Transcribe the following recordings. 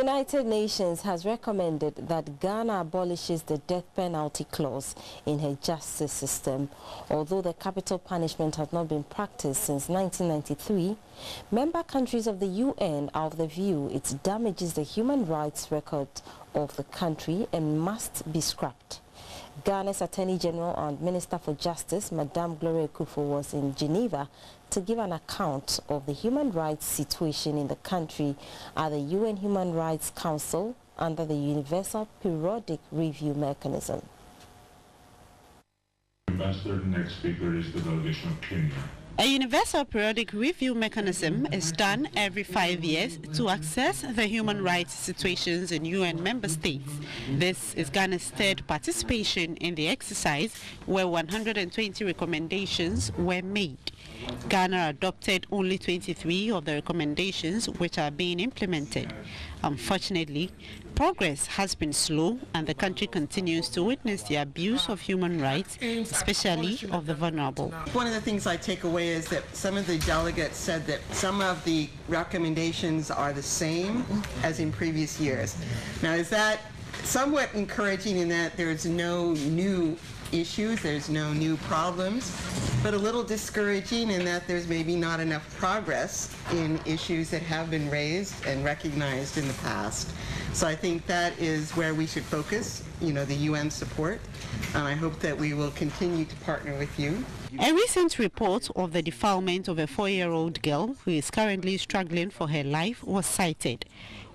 United Nations has recommended that Ghana abolishes the death penalty clause in her justice system. Although the capital punishment has not been practiced since 1993, member countries of the UN are of the view it damages the human rights record of the country and must be scrapped. Ghana's Attorney General and Minister for Justice, Madame Gloria Kufuor, was in Geneva to give an account of the human rights situation in the country at the UN Human Rights Council under the Universal Periodic Review Mechanism. Ambassador, the next speaker is the delegation of Kenya. A universal periodic review mechanism is done every 5 years to assess the human rights situations in UN member states. This is Ghana's third participation in the exercise, where 120 recommendations were made. Ghana adopted only 23 of the recommendations which are being implemented. Unfortunately, progress has been slow and the country continues to witness the abuse of human rights, especially of the vulnerable. One of the things I take away is that some of the delegates said that some of the recommendations are the same as in previous years. Now, is that somewhat encouraging in that there's no new issues, there's no new problems, but a little discouraging in that there's maybe not enough progress in issues that have been raised and recognized in the past. So I think that is where we should focus, the UN support, and I hope that we will continue to partner with you. A recent report of the defilement of a 4-year-old girl who is currently struggling for her life was cited.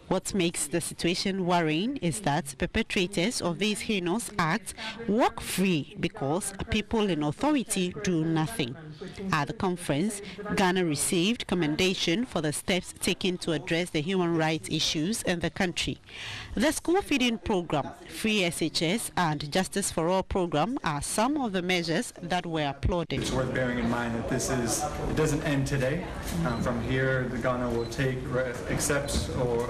What makes the situation worrying is that perpetrators of these heinous acts walk free because people in authority do nothing. At the conference, Ghana received commendation for the steps taken to address the human rights issues in the country. The school feeding program, Free SHS, and Justice for All program are some of the measures that were applauded. It's worth bearing in mind that it doesn't end today. From here, the Ghana will accept or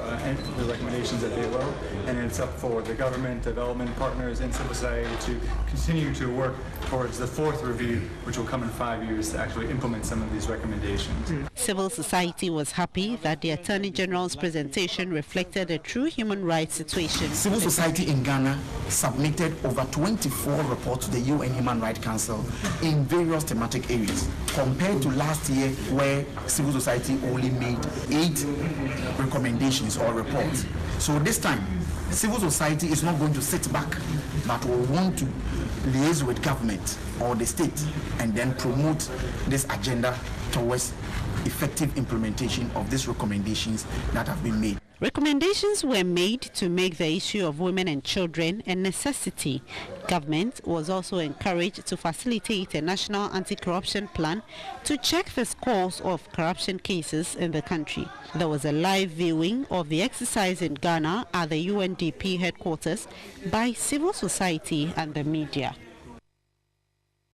the recommendations that they will, and it's up for the government, development partners, and civil society to continue to work towards the 4th review, which will come in 5 years, to actually implement some of these recommendations. Civil society was happy that the Attorney General's presentation reflected a true human rights situation. Civil society in Ghana submitted over 24 reports to the UN Human Rights Council in various thematic areas, compared to last year where civil society only made 8 recommendations or reports. So this time, civil society is not going to sit back, but will want to liaise with government or the state and then promote this agenda towards effective implementation of these recommendations that have been made. Recommendations were made to make the issue of women and children a necessity. Government was also encouraged to facilitate a national anti-corruption plan to check the scores of corruption cases in the country. There was a live viewing of the exercise in Ghana at the UNDP headquarters by civil society and the media.